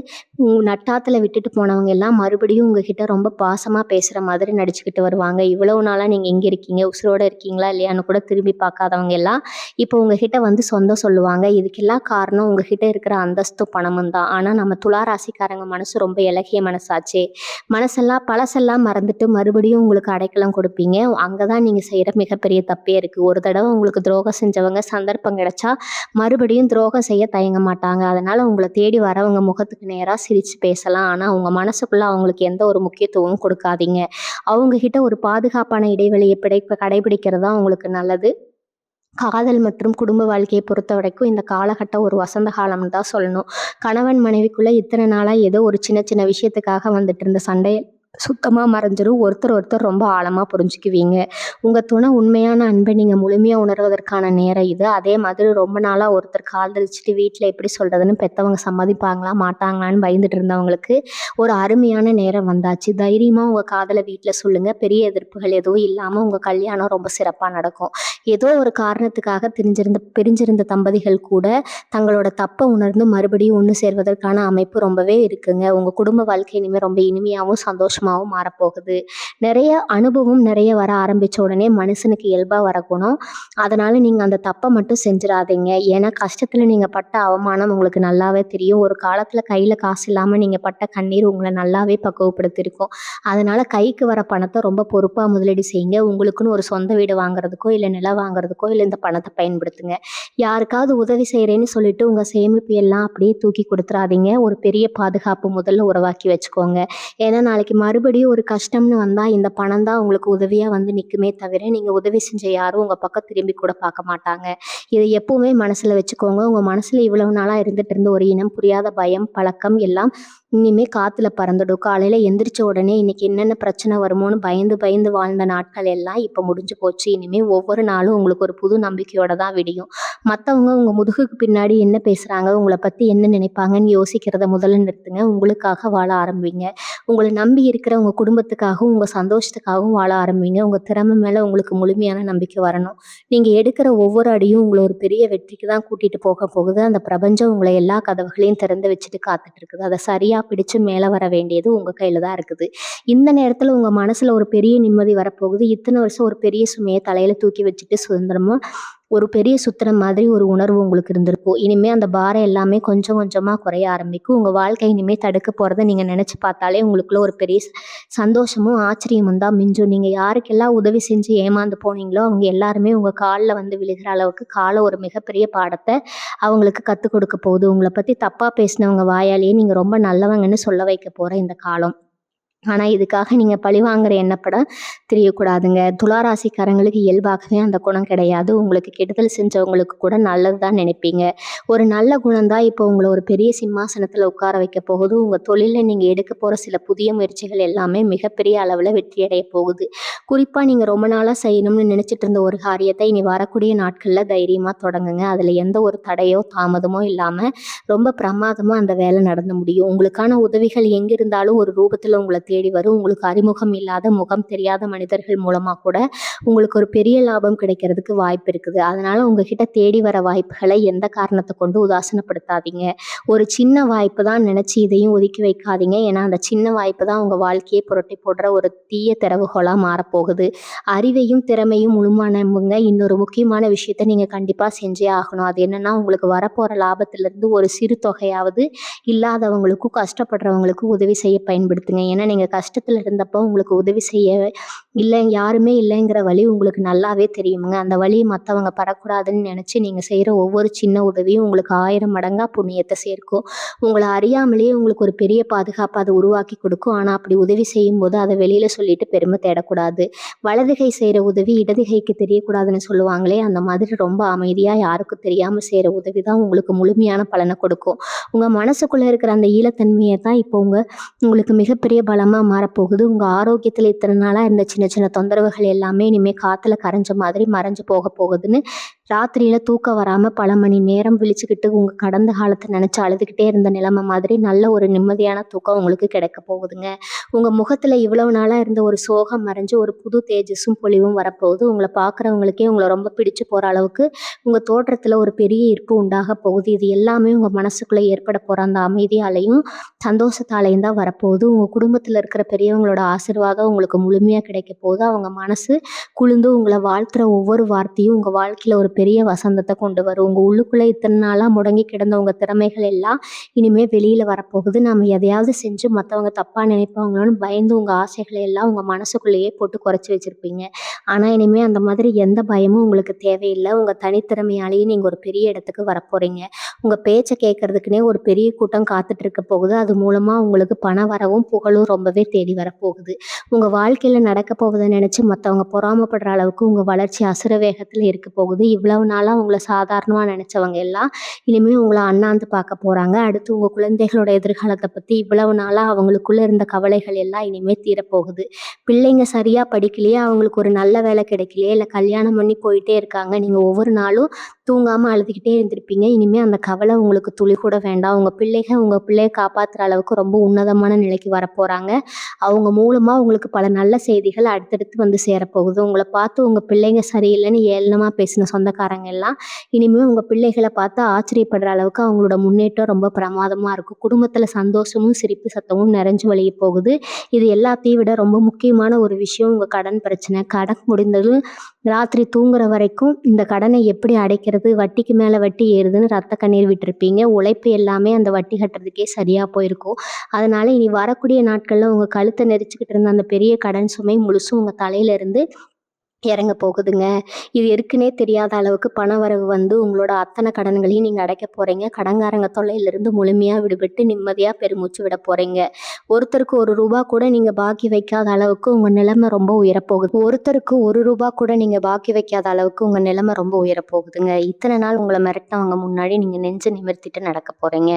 நட்டாத்துல விட்டுட்டு போனவங்க எல்லாம் மறுபடியும் உங்ககிட்ட ரொம்ப பாசமா பேசுற மாதிரி நடிச்சுக்கிட்டு வருவாங்க. இவ்வளவு நாளா நீங்க எங்க இருக்கீங்க, உசுரோட இருக்கீங்களா இல்லையான்னு கூட திரும்பி பார்க்காதவங்க எல்லாம் இப்போ உங்ககிட்ட வந்து சொந்தம் சொல்லுவாங்க. இதுக்கெல்லாம் காரணம் உங்ககிட்ட இருக்கிற அந்தஸ்து பணமும் தான். ஆனா நம்ம துளாராசிக்காரங்க மனசு ரொம்ப இலகிய மனசாச்சே. பழசெல்லாம் மறந்துட்டு மறுபடியும் உங்களுக்கு அடைக்கலம் கொடுப்பீங்க. அங்கதான் நீங்க செய்யற மிகப்பெரிய தப்பே இருக்கு. ஒரு தடவை உங்களுக்கு துரோகம் செஞ்சவங்க சந்தர்ப்பம் கிடைச்சா மறுபடியும் துரோகம் செய்ய தயங்க மாட்டாங்க. அதனால உங்களை தேடி வரவங்க முகத்துக்கு நேரா சிரிச்சு பேசலாம். ஆனா உங்க மனசுக்குள்ள அவங்களுக்கு எந்த ஒரு முக்கியத்துவமும் கொடுக்காதீங்க. அவங்க கிட்ட ஒரு பாதுகாப்பான இடைவெளியை கடைபிடிக்கிறது தான் உங்களுக்கு நல்லது. காதல் மற்றும் குடும்ப வாழ்க்கையை பொறுத்த வரைக்கும் இந்த காலகட்டம் ஒரு வசந்த காலம்னு தான் சொல்லணும். கணவன் மனைவிக்குள்ள இத்தனை நாளா ஏதோ ஒரு சின்ன சின்ன விஷயத்துக்காக வந்துட்டு இருந்த சண்டை சுத்தமா மறைஞ்சிரும். ஒருத்தர் ரொம்ப ஆழமா புரிஞ்சுக்குவீங்க. உங்க துணை உண்மையான அன்பை நீங்க முழுமையா உணர்வதற்கான நேரம் இது. அதே மாதிரி ரொம்ப நாளா ஒருத்தர் காதலிச்சுட்டு வீட்டுல எப்படி சொல்றதுன்னு பெத்தவங்க சம்மதிப்பாங்களா மாட்டாங்களான்னு பயந்துட்டு இருந்தவங்களுக்கு ஒரு அருமையான நேரம் வந்தாச்சு. தைரியமா உங்க காதலை வீட்டுல சொல்லுங்க. பெரிய எதிர்ப்புகள் எதுவும் இல்லாம உங்க கல்யாணம் ரொம்ப சிறப்பா நடக்கும். ஏதோ ஒரு காரணத்துக்காக பிரிஞ்சிருந்த தம்பதிகள் கூட தங்களோட தப்பை உணர்ந்து மறுபடியும் ஒன்று சேர்வதற்கான அமைப்பு ரொம்பவே இருக்குங்க. உங்க குடும்ப வாழ்க்கை இனிமேல் ரொம்ப இனிமையாகவும் சந்தோஷமாகவும் மாறப்போகுது. நிறைய அனுபவம் நிறைய வர ஆரம்பிச்ச உடனே மனுஷனுக்கு இயல்பா வரக்கணும். அதனால நீங்க அந்த தப்பை மட்டும் செஞ்சிடாதீங்க. ஏன்னா கஷ்டத்துல நீங்க பட்ட அவமானம் உங்களுக்கு நல்லாவே தெரியும். ஒரு காலத்துல கையில காசு இல்லாம நீங்க பட்ட கண்ணீர் உங்களை நல்லாவே பக்குவப்படுத்திருக்கும். அதனால கைக்கு வர பணத்தை ரொம்ப பொறுப்பா முதலீடு செய்யுங்க. உங்களுக்குன்னு ஒரு சொந்த வீடு வாங்குறதுக்கோ இல்லை நிலம் வாங்குறதுக்கோ இல்லை இந்த பணத்தை பயன்படுத்துங்க. யாருக்காவது உதவி செய்யறேன்னு சொல்லிட்டு உங்க சேமிப்பு எல்லாம் அப்படியே தூக்கி கொடுத்துறாதீங்க. ஒரு பெரிய பாதுகாப்பு முதல்ல உருவாக்கி வச்சுக்கோங்க. ஏன்னா நாளைக்கு மறுபடியும் ஒரு கஷ்டம்னு வந்தா இந்த பணம் தான் உங்களுக்கு உதவியா வந்து நிக்குமே தவிர நீங்க உதவி செஞ்ச யாரும் உங்க பக்கம் திரும்பி கூட பார்க்க மாட்டாங்க. இதை எப்பவுமே மனசுல வச்சுக்கோங்க. உங்க மனசுல இவ்வளவு நாளா இருந்துட்டு இருந்த ஒரு இனம் புரியாத பயம் பழக்கம் எல்லாம் இனிமே காத்துல பறந்துடும். காலையில எந்திரிச்ச உடனே இன்னைக்கு என்னென்ன பிரச்சனை வருமோன்னு பயந்து பயந்து வாழ்ந்த நாட்கள் எல்லாம் இப்ப முடிஞ்சு போச்சு. இனிமே ஒவ்வொரு நாளும் உங்களுக்கு ஒரு புது நம்பிக்கையோட தான் விடியும். மத்தவங்க உங்க முதுகுக்கு பின்னாடி என்ன பேசுறாங்க, உங்களை பத்தி என்ன நினைப்பாங்கன்னு யோசிக்கிறத முதல்ல நிறுத்துங்க. உங்களுக்காக வாழ ஆரம்பிங்க. உங்களை நம்பி இருக்கிற உங்க குடும்பத்துக்காகவும் உங்க சந்தோஷத்துக்காகவும் வாழ ஆரம்பிங்க. உங்க திறமை மேல உங்களுக்கு முழுமையான நம்பிக்கை வரணும். நீங்க எடுக்கிற ஒவ்வொரு அடியும் உங்களை ஒரு பெரிய வெற்றிக்கு தான் கூட்டிட்டு போக போகுது. அந்த பிரபஞ்சம் உங்களை எல்லா கதவுகளையும் திறந்து வச்சுட்டு காத்துட்டு இருக்குது. அதை சரியா பிடிச்சு மேல வர வேண்டியது உங்க கையில தான் இருக்குது. இந்த நேரத்துல உங்க மனசுல ஒரு பெரிய நிம்மதி வரப்போகுது. இத்தனை வருஷம் ஒரு பெரிய சுமையை தலையில தூக்கி வச்சுட்டு சுதந்திரமா ஒரு பெரிய சுத்துற மாதிரி ஒரு உணர்வு உங்களுக்கு இருந்திருக்கும். இனிமே அந்த பாரம் எல்லாமே கொஞ்சம் கொஞ்சமா குறைய ஆரம்பிக்கும். உங்க வாழ்க்கை இனிமே தடுக்க போறத நீங்க நினைச்சு பார்த்தாலே உங்களுக்குள்ள ஒரு பெரிய சந்தோஷமும், ஆச்சரியமும் தான் மிஞ்சும். நீங்க யாருக்கெல்லாம் உதவி செஞ்சு ஏமாந்து போனீங்களோ, அவங்க எல்லாருமே உங்க கால்ல வந்து விழுகிற அளவுக்கு காலம் ஒரு மிகப்பெரிய பாடத்த அவங்களுக்கு கத்துக் கொடுக்க போகுது. உங்கள பத்தி தப்பா பேசினவங்க வாயாலேயே நீங்க ரொம்ப நல்லவங்கன்னு சொல்ல வைக்க போற இந்த காலம். ஆனா, இதுக்காக நீங்க பழிவாங்குற எண்ணப்பட தெரியக்கூடாதுங்க. துலா ராசிக்காரங்களுக்கு இயல்பாகவே அந்த குணம் கிடையாது. உங்களுக்கு கெடுதல் செஞ்சவங்களுக்கு கூட நல்லது தான் நினைப்பீங்க. ஒரு நல்ல குணம் தான் இப்போ உங்கள ஒரு பெரிய சிம்மாசனத்துல உட்கார வைக்க போகுது. உங்க தொழில்ல நீங்க எடுக்க போற சில புதிய முயற்சிகள் எல்லாமே மிகப்பெரிய அளவுல வெற்றி அடைய போகுது. குறிப்பா நீங்க ரொம்ப நாளா செய்யணும்னு நினைச்சிட்டு இருந்த ஒரு காரியத்த இனி வரக்கூடிய நாட்கள்ல தைரியமா தொடங்குங்க. அதுல எந்த ஒரு தடையோ, தாமதமோ இல்லாம ரொம்ப பிரமாதமா அந்த வேலை நடந்து முடியும். உங்களுக்கான உதவிகள் எங்கிருந்தாலும் ஒரு ரூபத்துல உங்கள தேடி வரும். உங்களுக்கு அறிமுகம் இல்லாத, முகம் தெரியாத மனிதர்கள் மூலமா கூட உங்களுக்கு ஒரு பெரிய லாபம் கிடைக்கிறதுக்கு வாய்ப்பு இருக்குது. அதனால உங்ககிட்ட தேடி வர வாய்ப்புகளை எந்த காரணத்த கொண்டு உதாசீனப்படுத்தாதீங்க. ஒரு சின்ன வாய்ப்பு தான் நினைச்சு இதையும் ஒதுக்கி வைக்காதீங்க. ஏன்னா அந்த சின்ன வாய்ப்பு தான் உங்க வாழ்க்கையை புரட்டி போடுற ஒரு தீய திறவுகோலா மாறப்போகுது. அறிவையும் திறமையும் முழுமையானவங்க இன்னொரு முக்கியமான விஷயத்த நீங்க கண்டிப்பா செஞ்சே ஆகணும். அது என்னன்னா, உங்களுக்கு வரப்போற லாபத்திலிருந்து ஒரு சிறு தொகையாவது இல்லாதவங்களுக்கும், கஷ்டப்படுறவங்களுக்கும் உதவி செய்ய பயன்படுத்துங்க. ஏன்னா நீங்க கஷ்டத்துல இருந்தப்போ உங்களுக்கு உதவி செய்ய யாருமே இல்லைங்கிற வலி உங்களுக்கு நல்லாவே தெரியுமுங்க. அந்த வலிய மத்தவங்க படக்கூடாதுன்னு நினைச்சு நீங்க செய்ற ஒவ்வொரு சின்ன உதவியும் உங்களுக்கு 1000 மடங்கா புண்ணியத்த சேர்க்கும். உங்கள அறியாமலேயே உங்களுக்கு ஒரு பெரிய பாதுகாப்ப அது உருவாக்கி கொடுக்கும். ஆனா அப்படி உதவி செய்யும்போது அத வெளியில சொல்லிட்டு பெருமை தேடக்கூடாது. வலது கை செய்ற உதவி இடது கைக்கு தெரியக்கூடாதுன்னு சொல்லுவாங்களே, அந்த மாதிரி ரொம்ப அமைதியா யாருக்கும் தெரியாம செய்ற உதவி தான் உங்களுக்கு முழுமையான பலன கொடுக்கும். உங்க மனசுக்குள்ள இருக்கிற அந்த ஈழத்தன்மைய தான் இப்போ உங்களுக்கு மிகப்பெரிய பலமா மாறப்போகுது. உங்க ஆரோக்கியத்துல இத்தனை நாளா இருந்த சின்ன சின்ன தொந்தரவுகள் எல்லாமே இனிமே காத்துல கரைஞ்ச மாதிரி மறைஞ்சு போக போகுதுன்னு ராத்திரியில தூக்கம் வராம பல மணி நேரம் விழிச்சுக்கிட்டு உங்க கடந்த காலத்தை நினைச்சு அழுதுகிட்டே இருந்த நிலைமை மாதிரி நல்ல ஒரு நிம்மதியான தூக்கம் உங்களுக்கு கிடைக்க போகுதுங்க. உங்க முகத்துல இவ்வளவு நாளா இருந்த ஒரு சோகம் மறைஞ்சு ஒரு புது தேஜஸும் பொலிவும் வரப்போகுது. உங்களை பார்க்குறவங்களுக்கே உங்களை ரொம்ப பிடிச்சு போற அளவுக்கு உங்க தோற்றத்துல ஒரு பெரிய ஈர்ப்பு உண்டாக போகுது. இது எல்லாமே உங்க மனசுக்குள்ள ஏற்பட போற அந்த அமைதியாலையும் சந்தோஷத்தாலையும் தான் வரப்போகுது. உங்க குடும்பத்துல இருக்கிற பெரியவங்களோட ஆசீர்வாதம் உங்களுக்கு முழுமையா கிடைக்க போகுது. அவங்க மனசு குளிர்ந்து உங்களை வாழ்த்துற ஒவ்வொரு வார்த்தையும் உங்க வாழ்க்கையில ஒரு பெரிய வசந்தத்தை கொண்டு வரும். உங்க உள்ளுக்குள்ள இத்தனை நாளா முடங்கி கிடந்த உங்க திறமைகள் எல்லாம் இனிமே வெளியில வரப்போகுது. நம்ம எதையாவது செஞ்சு மற்றவங்க தப்பா நினைப்பாங்களோன்னு பயந்து உங்க ஆசைகளை எல்லாம் உங்க மனசுக்குள்ளேயே போட்டு குறைச்சி வச்சிருப்பீங்க. ஆனா இனிமே அந்த மாதிரி எந்த பயமும் உங்களுக்கு தேவையில்லை. உங்க தனித்திறமையாலேயே நீங்க ஒரு பெரிய இடத்துக்கு வரப்போறீங்க. உங்க பேச்சை கேட்கறதுக்குன்னே ஒரு பெரிய கூட்டம் காத்துட்டு இருக்க போகுது. அது மூலமா உங்களுக்கு பண வரவும் புகழும் ரொம்பவே தேடி வரப்போகுது. உங்க வாழ்க்கையில நடக்க போவதை நினைச்சு மற்றவங்க பொறாமப்படுற அளவுக்கு உங்க வளர்ச்சி அசுர வேகத்துல இருக்க போகுது. இவ்வளவு நாளா உங்களை சாதாரணமா நினைச்சவங்க எல்லாம் இனிமே உங்களை அண்ணாந்து பார்க்க போறாங்க. அடுத்து உங்க குழந்தைகளோட எதிர்காலத்தை பத்தி இவ்வளவு நாளா அவங்களுக்குள்ள இருந்த கவலைகள் எல்லாம் இனிமே தீரப்போகுது. பிள்ளைங்க சரியா படிக்கலையே, அவங்களுக்கு ஒரு நல்ல வேலை கிடைக்கலையே, இல்லை கல்யாணம் பண்ணி போயிட்டே இருக்காங்க, நீங்க ஒவ்வொரு நாளும் தூங்காம அழுதுகிட்டே இருந்திருப்பீங்க. இனிமே அந்த கவலை உங்களுக்கு துளி கூட வேண்டாம். உங்க பிள்ளைய காப்பாத்துற அளவுக்கு ரொம்ப உன்னதமான நிலைக்கு வரப்போறாங்க. அவங்க மூலமா உங்களுக்கு பல நல்ல செய்திகள் அடுத்தடுத்து வந்து சேரப்போகுது. உங்களை பார்த்து உங்க பிள்ளைங்க சரியில்லைன்னு ஏளனமா பேசின சொந்தக்காரங்க எல்லாம் இனிமே உங்க பிள்ளைகளை பார்த்து ஆச்சரியப்படுற அளவுக்கு அவங்களோட முன்னேற்றம் ரொம்ப பிரமாதமா இருக்கும். குடும்பத்துல சந்தோஷமும் சிரிப்பு சத்தமும் நிறைஞ்சு வழிய போகுது. இது எல்லாத்தையும் விட ரொம்ப முக்கியமான ஒரு விஷயம் உங்க கடன் பிரச்சனை. கடன் முடிந்ததும் ராத்திரி தூங்குற வரைக்கும் இந்த கடனை எப்படி அடைக்கிறது, வட்டிக்கு மேல வட்டி ஏறுதுன்னு ரத்த கண்ணீர் விட்டிருப்பீங்க. உழைப்பு எல்லாமே அந்த வட்டி கட்டுறதுக்கே சரியா போயிருக்கும். அதனால இனி வரக்கூடிய நாட்கள்ல உங்க கழுத்தை நெரிச்சுக்கிட்டு இருந்த அந்த பெரிய கடன் சுமை முழுசும் உங்க தலையில இருந்து இறங்க போகுதுங்க. இது இருக்குன்னே தெரியாத அளவுக்கு பண வரவு வந்து உங்களோட அத்தனை கடன்களையும் நீங்க அடைக்க போறீங்க. கடன்காரங்க தொல்லையிலிருந்து முழுமையா விடுபட்டு நிம்மதியா பெருமூச்சு விட போறீங்க. ஒருத்தருக்கு ₹1 கூட நீங்க பாக்கி வைக்காத அளவுக்கு உங்க நிலைமை ரொம்ப உயரப்போகுது. ஒருத்தருக்கு ₹1 கூட நீங்க பாக்கி வைக்காத அளவுக்கு உங்க நிலைமை ரொம்ப உயரப்போகுதுங்க. இத்தனை நாள் உங்களை மிரட்டினவங்க முன்னாடி நீங்க நெஞ்சு நிமிர்த்திட்டு நடக்க போறீங்க.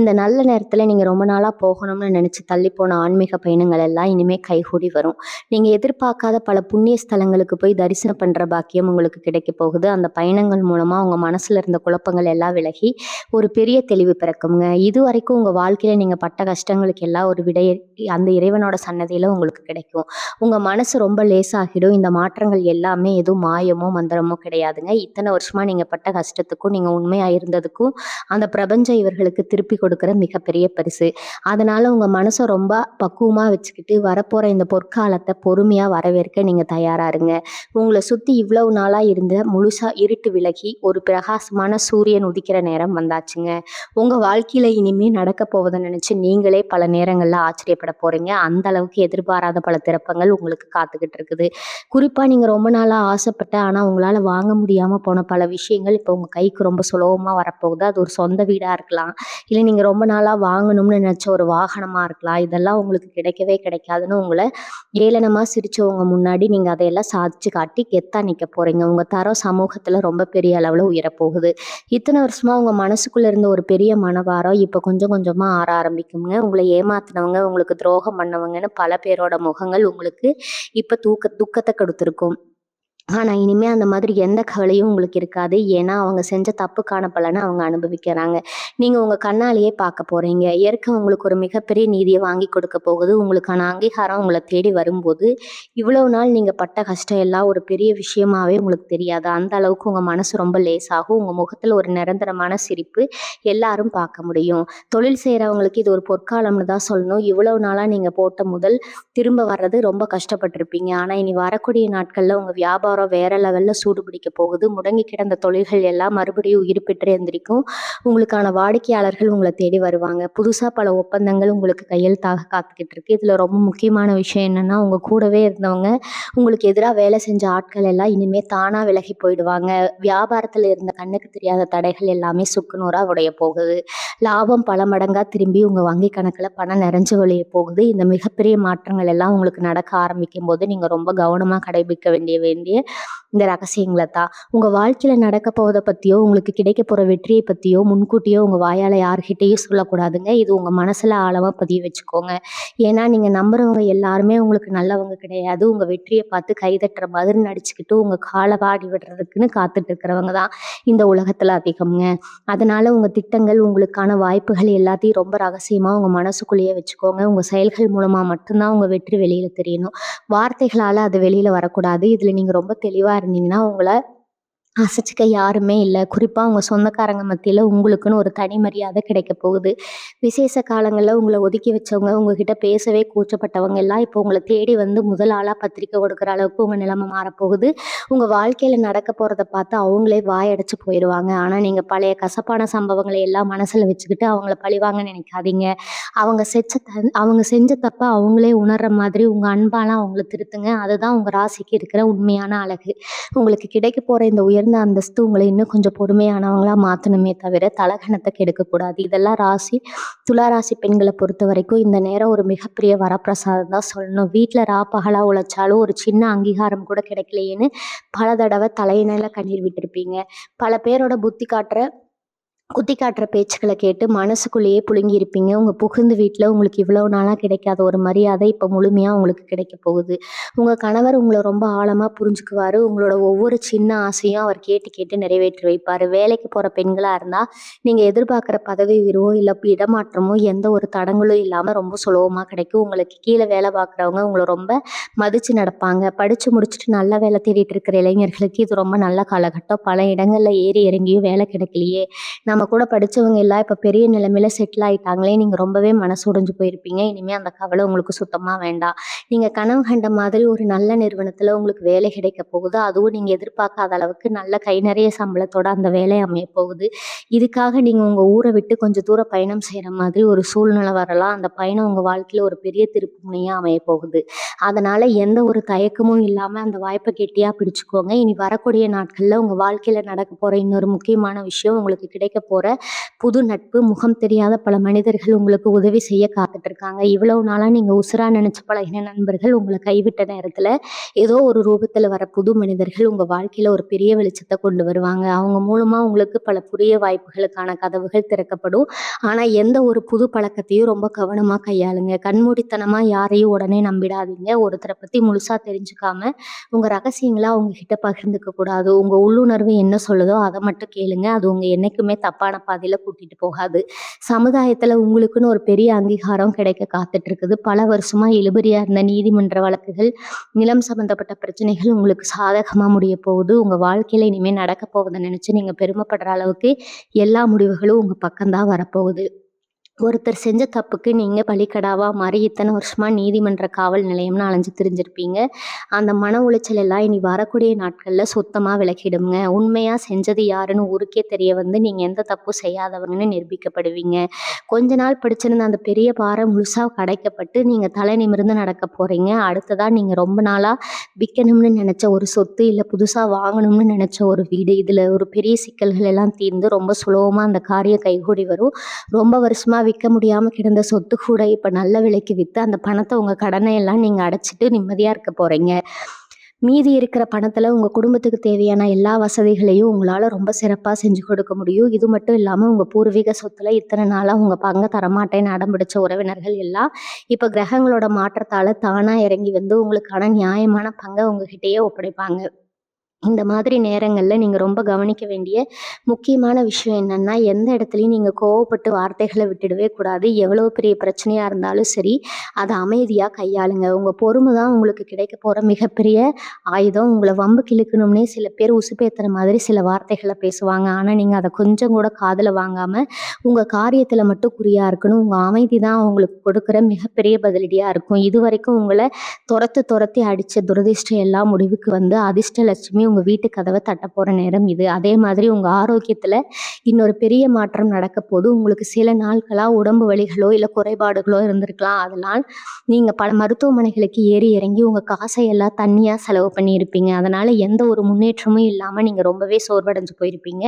இந்த நல்ல நேரத்துல நீங்க ரொம்ப நாளா போகணும்னு நினைச்சு தள்ளி போன ஆன்மீக பயணங்கள் எல்லாம் இனிமே கைகூடி வரும். நீங்க எதிர்பார்க்காத பல புண்ணிய ஸ்தலங்களுக்கு போய் தரிசனம் பண்ற பாக்கியம் உங்களுக்கு கிடைக்க போகுது. அந்த பயணங்கள் மூலமா உங்க மனசுல இருந்த குழப்பங்கள் எல்லாம் விலகி ஒரு பெரிய தெளிவு பிறக்குங்க. இது வரைக்கும் உங்க வாழ்க்கையில நீங்க பட்ட கஷ்டங்களுக்கு எல்லாம் ஒரு விடை அந்த இறைவனோட சன்னதியில உங்களுக்கு கிடைக்கும். உங்க மனசு ரொம்ப லேசாகிடும். இந்த மாற்றங்கள் எல்லாமே எதுவும் மாயமோ மந்திரமோ கிடையாதுங்க. இத்தனை வருஷமா நீங்க பட்ட கஷ்டத்துக்கும் நீங்க உண்மையா இருந்ததுக்கும் அந்த பிரபஞ்சம் இவர்களுக்கு திருப்பி கொடுக்கிற மிகப்பெரிய பரிசு. அதனால உங்க மனசை ரொம்ப பக்குவமா வச்சுக்கிட்டு வரப்போற இந்த பொற்காலத்தை பொறுமையா வரவேற்க நீங்க தயாரா இருங்க. உங்கள சுத்தி இவ்வளவு நாளா இருந்த முழுசா இருட்டு விலகி ஒரு பிரகாசமான சூரியன் உதிக்கிற நேரம் வந்தாச்சுங்க. உங்க வாழ்க்கையில இனிமே நடக்க போவத நினைச்சு நீங்களே பல நேரங்கள்ல ஆச்சரியப்பட போறீங்க. அந்த அளவுக்கு எதிர்பாராத பல திருப்பங்கள் உங்களுக்கு காத்துக்கிட்டு இருக்குது. குறிப்பா நீங்க ரொம்ப நாளா ஆசைப்பட்ட, ஆனா உங்களால வாங்க முடியாம போன பல விஷயங்கள் இப்ப உங்க கைக்கு ரொம்ப சுலபமா வரப்போகுது. அது ஒரு சொந்த வீடா இருக்கலாம். இல்ல நீங்க ரொம்ப நாளா வாங்கணும்னு நினைச்ச ஒரு வாகனமா இருக்கலாம். இதெல்லாம் உங்களுக்கு கிடைக்கவே கிடைக்காதுன்னு உங்கள ஏளனமா சிரிச்சவங்க முன்னாடி நீங்க அதையெல்லாம் சாதிச்சு காட்டி கெத்தா நிக்க போறீங்க. உங்க தரம் சமூகத்துல ரொம்ப பெரிய அளவுல உயரப்போகுது. இத்தனை வருஷமா உங்க மனசுக்குள்ள இருந்த ஒரு பெரிய மனபாரம் இப்ப கொஞ்சம் கொஞ்சமா ஆற ஆரம்பிக்குங்க. உங்கள ஏமாத்துனவங்க, உங்களுக்கு துரோகம் பண்ணவங்கன்னு பல பேரோட முகங்கள் உங்களுக்கு இப்ப துக்கத்த கொடுத்திருக்கும். ஆனா, இனிமே அந்த மாதிரி எந்த கவலையும் உங்களுக்கு இருக்காது. ஏன்னா, அவங்க செஞ்ச தப்புக்கான பலன அவங்க அனுபவிக்கிறாங்க. நீங்க உங்க கண்ணாலேயே பார்க்க போறீங்க. இயற்கை உங்களுக்கு ஒரு மிகப்பெரிய நீதிய வாங்கி கொடுக்க போகுது. உங்களுக்கான அங்கீகாரம் உங்கள தேடி வரும்போது, இவ்வளவு நாள் நீங்க பட்ட கஷ்டம் எல்லாம் ஒரு பெரிய விஷயமாவே உங்களுக்கு தெரியாது. அந்த அளவுக்கு உங்க மனசு ரொம்ப லேசாகும். உங்க முகத்துல ஒரு நிரந்தரமான சிரிப்பு எல்லாரும் பார்க்க முடியும். தொழில் செய்றவங்களுக்கு இது ஒரு பொற்காலம்னு தான் சொல்லணும். இவ்வளவு நாளா நீங்க போட்ட முதல் திரும்ப வர்றது ரொம்ப கஷ்டப்பட்டுருப்பீங்க. ஆனா, இனி வரக்கூடிய நாட்கள்ல உங்க வியாபாரம் வேற லெவல்ல சூடு பிடிக்க போகுது. முடங்கி கிடந்த தொழில்கள் எல்லாம் மறுபடியும் உயிர் பெற்று எந்திரிக்கும். உங்களுக்கான வாடிக்கையாளர்கள் உங்கள தேடி வருவாங்க. புதுசா பல ஒப்பந்தங்கள் உங்களுக்கு கையெழுத்தாக காத்துக்கிட்டு இருக்கு. இதுல ரொம்ப முக்கியமான விஷயம் என்னன்னா, உங்க கூடவே இருந்தவங்க, உங்களுக்கு எதிரா வேலை செஞ்ச ஆட்கள் எல்லாம் இனிமே தானா விலகி போயிடுவாங்க. வியாபாரத்துல இருந்த கண்ணுக்கு தெரியாத தடைகள் எல்லாமே சுக்குநூறா உடைய போகுது. லாபம் பல மடங்கா திரும்பி உங்க வங்கி கணக்குல பணம் நிறைஞ்சு வழிய போகுது. இந்த மிகப்பெரிய மாற்றங்கள் எல்லாம் உங்களுக்கு நடக்க ஆரம்பிக்கும்போது, நீங்க ரொம்ப கவனமா கடைபிடிக்க வேண்டிய வேண்டிய இந்த ரகசியங்கள தான். உங்க வாழ்க்கையில நடக்க போவத பத்தியோ, உங்களுக்கு கிடைக்க போற வெற்றிய பத்தியோ முன்கூட்டியோ உங்க வாயால யார்கிட்டயும் சொல்லக்கூடாதுங்க. இது உங்க மனசுல ஆழமா பதிய வச்சுக்கோங்க. ஏன்னா, நீங்க நம்புறவங்க எல்லாருமே உங்களுக்கு நல்லவங்க கிடையாது. உங்க வெற்றிய பார்த்து கைதட்டுற மாதிரி நடிச்சுக்கிட்டு, உங்க கால வாடி விடுறதுக்குன்னு காத்துட்டு இருக்கிறவங்க தான் இந்த உலகத்துல அதிகம்ங்க. அதனால உங்க திட்டங்கள், உங்களுக்கான வாய்ப்புகள் எல்லாத்தையும் ரொம்ப ரகசியமா உங்க மனசுக்குள்ளேயே வச்சுக்கோங்க. உங்க செயல்கள் மூலமா மட்டும் தான் உங்க வெற்றி வெளியில தெரியணும். வார்த்தைகளால அது வெளியில வரக்கூடாது. இதுல நீங்க ரொம்ப தெளிவா இருந்தீங்கன்னா, உங்கள அசைச்சுக்க யாருமே இல்ல. குறிப்பா உங்க சொந்தக்காரங்க மத்தியில உங்களுக்குன்னு ஒரு தனி மரியாதை கிடைக்க போகுது. விசேஷ காலங்கள்ல உங்கள ஒதுக்கி வச்சவங்க, உங்ககிட்ட பேசவே கூச்சப்பட்டவங்க எல்லாம் இப்போ உங்கள தேடி வந்து முதல் ஆளா பத்திரிக்கை கொடுக்குற அளவுக்கு உங்க நிலைமை மாறப்போகுது. உங்க வாழ்க்கையில நடக்க போறத பார்த்து அவங்களே வாயடைச்சு போயிருவாங்க. ஆனா, நீங்க பழைய கசப்பான சம்பவங்களை எல்லாம் மனசுல வச்சுக்கிட்டு அவங்கள பழிவாங்க நினைக்காதீங்க. அவங்க செஞ்ச தப்ப அவங்களே உணர்ற மாதிரி உங்க அன்பால அவங்கள திருத்துங்க. அதுதான் உங்க ராசிக்கு இருக்கிற உண்மையான அழகு. உங்களுக்கு கிடைக்க போற இந்த உயர்ந்த அந்தஸ்து உங்கள இன்னும் கொஞ்சம் பொறுமையானவங்களா மாத்தணுமே தவிர, தலகணத்த கெடுக்கக்கூடாது. இதெல்லாம் துலா ராசி பெண்கள பொறுத்தவரைக்கும் இந்த நேரம் ஒரு மிகப்பெரிய வரப்பிரசாதம் தான் சொல்லணும். வீட்ல பகலா உழைச்சாலும் ஒரு சின்ன அங்கீகாரம் கூட கிடைக்கலையேன்னு பல தடவ தலையில கண்ணீர் விட்டுருப்பீங்க. பல பேரோட குத்தி காட்டுற பேச்சுக்கள கேட்டு மனசுக்குள்ளேயே புழுங்கியிருப்பீங்க. உங்க புகுந்த வீட்ல உங்களுக்கு இவ்வளவு நாளா கிடைக்காத ஒரு மரியாதை இப்ப முழுமையா உங்களுக்கு கிடைக்க போகுது. உங்க கணவர் உங்கள ரொம்ப ஆழமா புரிஞ்சுக்குவாரு. உங்களோட ஒவ்வொரு சின்ன ஆசையும் அவர் கேட்டு கேட்டு நிறைவேற்றி வைப்பாரு. வேலைக்கு போற பெண்களா இருந்தா, நீங்க எதிர்பார்க்கிற பதவி உயர்வோ, இல்ல இடமாற்றமோ எந்த ஒரு தடங்கலும் இல்லாம ரொம்ப சுலபமா கிடைக்கும். உங்களுக்கு கீழ வேலை பார்க்குறவங்க உங்கள ரொம்ப மதிச்சு நடப்பாங்க. படிச்சு முடிச்சுட்டு நல்ல வேலை தேடிட்டு இருக்கிற இளைஞர்களுக்கு இது ரொம்ப நல்ல காலகட்டம். பல இடங்கள்ல ஏறி இறங்கியும் வேலை கிடைக்கலையே! நம்ம கூட படிச்சவங்க எல்லாம் இப்ப பெரிய நிலைமையில செட்டில் ஆயிட்டாங்களே, நீங்க ரொம்பவே மனசு உடைஞ்சு போயிருப்பீங்க. இனிமே அந்த கவலை உங்களுக்கு சுத்தமா வேண்டாம். நீங்க கனவு கண்ட மாதிரி ஒரு நல்ல நிறுவனத்துல உங்களுக்கு வேலை கிடைக்க போகுது. அதுவும் நீங்க எதிர்பார்க்காத அளவுக்கு நல்ல கை நிறைய சம்பளத்தோட அந்த வேலை அமைய போகுது. இதுக்காக நீங்க உங்க ஊரை விட்டு கொஞ்சம் தூரம் பயணம் செய்யற மாதிரி ஒரு சூழ்நிலை வரலாம். அந்த பயணம் உங்க வாழ்க்கையில ஒரு பெரிய திருப்பு முனையா அமைய போகுது. அதனால எந்த ஒரு தயக்கமும் இல்லாம அந்த வாய்ப்பை கெட்டியா பிடிச்சுக்கோங்க. இனி வரக்கூடிய நாட்கள்ல உங்க வாழ்க்கையில நடக்க போற இன்னொரு முக்கியமான விஷயம், உங்களுக்கு கிடைக்க போற புது நட்பு. முகம் தெரியாத பல மனிதர்கள் உங்களுக்கு உதவி செய்ய காத்துட்டு இருக்காங்க. இவ்வளவு நாளா நீங்க உசுரா நினைச்சு பழகின நண்பர்கள் உங்களை கைவிட்ட நேரத்துல ஏதோ ஒரு ரூபத்துல வர புது மனிதர்கள் உங்க வாழ்க்கையில ஒரு பெரிய வெளிச்சத்தை கொண்டு வருவாங்க. அவங்க மூலமா உங்களுக்கு பல புதிய வாய்ப்புகளுக்கான கதவுகள் திறக்கப்படும். ஆனா, எந்த ஒரு புது பழக்கத்தையும் ரொம்ப கவனமா கையாளுங்க. கண்மூடித்தனமா யாரையும் உடனே நம்பிடாதீங்க. ஒருத்தரை பத்தி முழுசா தெரிஞ்சுக்காம உங்க ரகசியங்களா அவங்க கிட்ட பகிர்ந்துக்க கூடாது. உங்க உள்ளுணர்வு என்ன சொல்லுதோ அதை மட்டும் கேளுங்க. அது உங்க என்னைக்குமே தப்பான பாதையில கூட்டிட்டு போகாது. சமுதாயத்துல உங்களுக்குன்னு ஒரு பெரிய அங்கீகாரம் கிடைக்க காத்துட்டு இருக்குது. பல வருஷமா இழுபறியா இருந்த நீதிமன்ற வழக்குகள், நிலம் சம்பந்தப்பட்ட பிரச்சனைகள் உங்களுக்கு சாதகமா முடிய போகுது. உங்க வாழ்க்கையில இனிமே நடக்க போவதை நினைச்சு நீங்க பெருமைப்படுற அளவுக்கு எல்லா முடிவுகளும் உங்க பக்கம்தான் வரப்போகுது. ஒருத்தர் செஞ்ச தப்புக்கு நீங்க பலிக்கடாவா மாறி இத்தனை வருஷமா நீதிமன்ற காவல் நிலையம்னு அலைஞ்சு திரிஞ்சிருப்பீங்க. அந்த மன உளைச்சல் எல்லாம் இனி வரக்கூடிய நாட்கள்ல சுத்தமா விலகிடுங்க. உண்மையா செஞ்சது யாருன்னு ஊருக்கே தெரிய வந்து நீங்க எந்த தப்பும் செய்யாதவங்கன்னு நிரூபிக்கப்படுவீங்க. கொஞ்ச நாள் பிடிச்சிருந்த அந்த பெரிய பாறை முழுசா கடைக்கப்பட்டு நீங்க தலை நிமிர்ந்து நடக்க போறீங்க. அடுத்ததா நீங்க ரொம்ப நாளா விற்கணும்னு நினைச்ச ஒரு சொத்து, இல்ல புதுசா வாங்கணும்னு நினைச்ச ஒரு வீடு, இதுல ஒரு பெரிய சிக்கல்கள் எல்லாம் தீர்ந்து ரொம்ப சுலபமா அந்த காரியம் கைகூடி வரும். ரொம்ப வருஷமா விற்க முடியாம கிடந்த சொத்து கூட இப்ப நல்ல விலைக்கு வித்து அந்த பணத்தை உங்க கடனை எல்லாம் நீங்க அடைச்சிட்டு நிம்மதியா இருக்க போறீங்க. மீதி இருக்கிற பணத்துல உங்க குடும்பத்துக்கு தேவையான எல்லா வசதிகளையும் உங்களால ரொம்ப சிறப்பா செஞ்சு கொடுக்க முடியும். இது மட்டும் இல்லாம உங்க பூர்வீக சொத்துல இத்தனை நாளா உங்க பங்க தரமாட்டேன்னு அடம் பிடிச்ச உறவினர்கள் எல்லாம் இப்ப கிரகங்களோட மாற்றத்தால தானா இறங்கி வந்து உங்களுக்கான நியாயமான பங்கை உங்ககிட்டயே ஒப்படைப்பாங்க. இந்த மாதிரி நேரங்கள்ல நீங்க ரொம்ப கவனிக்க வேண்டிய முக்கியமான விஷயம் என்னன்னா, எந்த இடத்துலயும் நீங்க கோவப்பட்டு வார்த்தைகள விட்டுடவே கூடாது. எவ்வளவு பெரிய பிரச்சனையா இருந்தாலும் சரி, அத அமைதியா கையாளுங்க. உங்க பொறுமை தான் உங்களுக்கு கிடைக்க போற மிகப்பெரிய ஆயுதம். உங்கள வம்புக்கு இழுக்கணும்னே சில பேர் உசுப்பேத்துற மாதிரி சில வார்த்தைகள பேசுவாங்க. ஆனா, நீங்க அத கொஞ்சம் கூட காதுல வாங்காம, உங்க காரியத்துல மட்டும் குறியா இருக்கணும். உங்க அமைதி தான் அவங்களுக்கு கொடுக்குற மிகப்பெரிய பதிலடியா இருக்கும். இதுவரைக்கும் உங்கள தொரத்தி அடிச்ச துரதிர்ஷ்டம் எல்லாம் முடிவுக்கு வந்து அதிர்ஷ்ட லட்சுமி உங்க வீட்டு கதவை தட்ட போற நேரம் இது. அதே மாதிரி உங்க ஆரோக்கியத்துல இன்னொரு பெரிய மாற்றம் நடக்க போது. உங்களுக்கு சில நாட்களா உடம்பு வலிகளோ இல்ல குறைபாடுகளோ இருந்திருக்கலாம். அதனால் நீங்க பல மருத்துவமனைகளுக்கு ஏறி இறங்கி உங்க காசை எல்லாம் தண்ணியா செலவு பண்ணியிருப்பீங்க. அதனால எந்த ஒரு முன்னேற்றமும் இல்லாம நீங்க ரொம்பவே சோர்வடைஞ்சு போயிருப்பீங்க.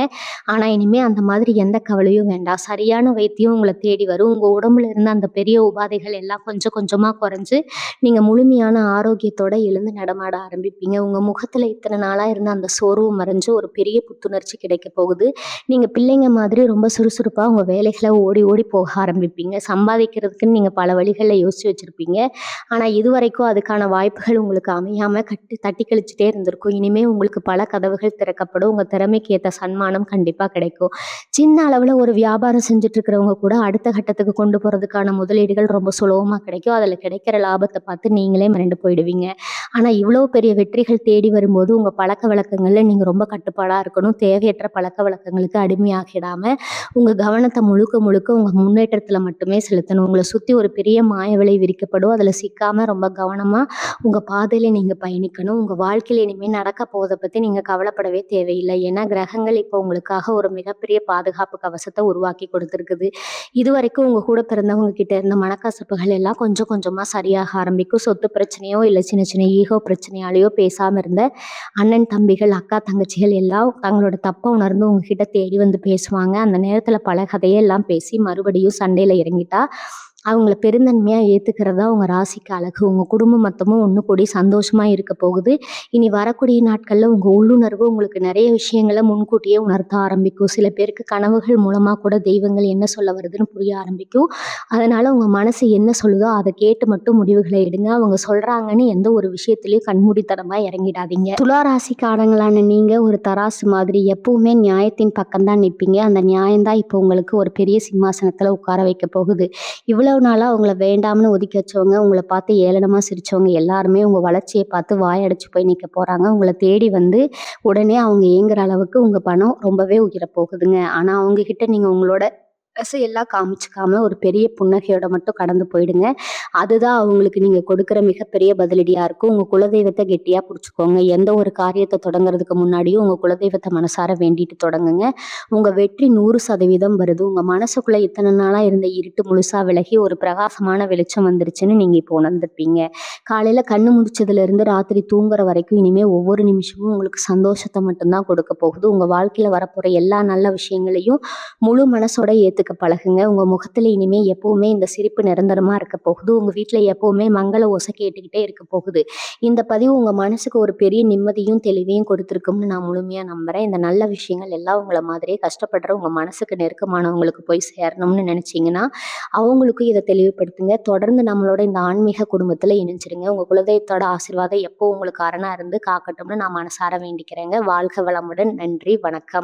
ஆனா இனிமே அந்த மாதிரி எந்த கவலையும் வேண்டாம். சரியான வைத்தியம் உங்களை தேடி வரும். உங்க உடம்புல இருந்த அந்த பெரிய உபாதைகள் எல்லாம் கொஞ்சம் கொஞ்சமா குறைஞ்சு நீங்க முழுமையான ஆரோக்கியத்தோட எழுந்து நடமாட ஆரம்பிப்பீங்க. உங்க முகத்துல இத்தனை நாளா இருந்த அந்த சோர்வு மறைஞ்சு ஒரு பெரிய புத்துணர்ச்சி கிடைக்க போகுது. நீங்க பிள்ளைங்க மாதிரி ரொம்ப சுறுசுறுப்பா உங்க வேலைகளை ஓடி ஓடி போக ஆரம்பிப்பீங்க. சம்பாதிக்கிறதுக்குன்னு நீங்க பல வழிகளை யோசிச்சு வச்சிருப்பீங்க. ஆனா இதுவரைக்கும் அதுக்கான வாய்ப்புகள் உங்களுக்கு அமையாம தட்டி கழிச்சுட்டே இருந்திருக்கும். இனிமே உங்களுக்கு பல கதவுகள் திறக்கப்படும். உங்க திறமைக்கு ஏத்த சன்மானம் கண்டிப்பா கிடைக்கும். சின்ன அளவுல ஒரு வியாபாரம் செஞ்சுட்டு இருக்கிறவங்க கூட அடுத்த கட்டத்துக்கு கொண்டு போறதுக்கான முதலீடுகள் ரொம்ப சுலபமா கிடைக்கும். அதுல கிடைக்கிற லாபத்தை பார்த்து நீங்களே மிரண்டு போயிடுவீங்க. ஆனா இவ்வளவு பெரிய வெற்றிகள் தேடி வரும்போது உங்க பழக்கவழக்கங்கள்ல நீங்க ரொம்ப கட்டுப்பாடா இருக்கணும். தேவையற்ற பழக்கவழக்கங்களுக்கு அடிமையாகிடாம உங்க கவனத்தை முழுக்க முழுக்க உங்க முன்னேற்றத்துல மட்டுமே செலுத்தணும். உங்களை சுத்தி ஒரு பெரிய மாயவலை விரிக்கப்படும். அதுல சிக்காம ரொம்ப கவனமா உங்க பாதையில நீங்க பயணிக்கணும். உங்க வாழ்க்கையில இனிமே நடக்க போவதை பத்தி நீங்க கவலைப்படவே தேவையில்லை. ஏன்னா கிரகங்கள் இப்போ உங்களுக்காக ஒரு மிகப்பெரிய பாதுகாப்பு கவசத்தை உருவாக்கி கொடுத்துருக்குது. இதுவரைக்கும் உங்க கூட பிறந்தவங்க கிட்ட இருந்த மனக்கசப்புகள் எல்லாம் கொஞ்சம் கொஞ்சமா சரியாக ஆரம்பிக்கும். சொத்து பிரச்சனையோ இல்ல சின்ன சின்ன ஈகோ பிரச்சனையாலேயோ பேசாம இருந்த அண்ணன் தம்பிகள், அக்கா தங்கச்சிகள் எல்லாம் தங்களோட தப்ப உணர்ந்து உங்ககிட்ட தேடி வந்து பேசுவாங்க. அந்த நேரத்துல பல கதையெல்லாம் பேசி மறுபடியும் சண்டையில இறங்கிட்டா அவங்கள பெருந்தன்மையா ஏத்துக்கிறதா உங்க ராசிக்கு அழகு. உங்க குடும்பம் மொத்தமும் ஒண்ணு கூடி சந்தோஷமா இருக்க போகுது. இனி வரக்கூடிய நாட்கள்ல உங்க உள்ளுணர்வு உங்களுக்கு நிறைய விஷயங்களை முன்கூட்டியே உணர்த்த ஆரம்பிக்கும். சில பேருக்கு கனவுகள் மூலமா கூட தெய்வங்கள் என்ன சொல்ல வருதுன்னு புரிய ஆரம்பிக்கும். அதனால உங்க மனசு என்ன சொல்லுதோ அதை கேட்டு மட்டும் முடிவுகளை எடுங்க. அவங்க சொல்றாங்கன்னு எந்த ஒரு விஷயத்திலயும் கண்மூடித்தனமா இறங்கிடாதீங்க. துலா ராசிக்காரங்களான நீங்க ஒரு தராசு மாதிரி எப்பவுமே நியாயத்தின் பக்கம்தான் நிற்பீங்க. அந்த நியாயம்தான் இப்போ உங்களுக்கு ஒரு பெரிய சிம்மாசனத்துல உட்கார வைக்க போகுது. இவ்வளவு நாளா உங்களை வேண்டாம்னு ஒதுக்கி வச்சவங்க, உங்களை பார்த்து ஏளனமா சிரிச்சவங்க எல்லாருமே உங்க வளர்ச்சியை பார்த்து வாயடைச்சு போய் நிற்க போறாங்க. உங்களை தேடி வந்து உடனே அவங்க ஏங்குற அளவுக்கு உங்க பணம் ரொம்பவே உயர போகுதுங்க. ஆனா அவங்க கிட்ட நீங்க உங்களோட எல்லாம் காமிச்சுக்காம ஒரு பெரிய புன்னகையோட மட்டும் கடந்து போயிடுங்க. அதுதான் அவங்களுக்கு நீங்க கொடுக்குற மிகப்பெரிய பதிலடியா இருக்கும். உங்க குலதெய்வத்தை கெட்டியா பிடிச்சுக்கோங்க. எந்த ஒரு காரியத்தை தொடங்குறதுக்கு முன்னாடியும் உங்க குலதெய்வத்தை மனசார வேண்டிட்டு தொடங்குங்க. உங்க வெற்றி 100% வருது. உங்க மனசுக்குள்ள இத்தனை நாளா இருந்த இருட்டு முழுசா விலகி ஒரு பிரகாசமான வெளிச்சம் வந்துருச்சுன்னு நீங்க இப்போ உணர்ந்திருப்பீங்க. காலையில கண்ணு முடிச்சதுல இருந்து ராத்திரி தூங்குற வரைக்கும் இனிமே ஒவ்வொரு நிமிஷமும் உங்களுக்கு சந்தோஷத்தை மட்டும்தான் கொடுக்க போகுது. உங்க வாழ்க்கையில வரப்போற எல்லா நல்ல விஷயங்களையும் முழு மனசோட ஏத்துக்க பழகுங்க. உங்க முகத்துல இனிமே எப்பவுமே இந்த சிரிப்பு நிரந்தரமா இருக்க போகுது. உங்க வீட்டுல எப்பவுமே மங்கள ஓசை கேட்டுக்கிட்டே இருக்க போகுது. இந்த பதிவு உங்க மனசுக்கு ஒரு பெரிய நிம்மதியும் தெளிவையும் கொடுத்துருக்கும்னு நான் முழுமையா நம்புறேன். இந்த நல்ல விஷயங்கள் எல்லாம் உங்களை மாதிரியே கஷ்டப்படுற உங்க மனசுக்கு நெருக்கமானவங்களுக்கு போய் சேரணும்னு நினைச்சீங்கன்னா அவங்களுக்கும் இதை தெளிவுபடுத்துங்க. தொடர்ந்து நம்மளோட இந்த ஆன்மீக குடும்பத்துல இணைஞ்சிருங்க. உங்க குலதெய்வத்தோட ஆசீர்வாதம் எப்போ உங்களுக்கு அரணா இருந்து காக்கட்டும்னு நான் மனசார வேண்டிக்கிறேங்க. வாழ்க வளமுடன். நன்றி, வணக்கம்.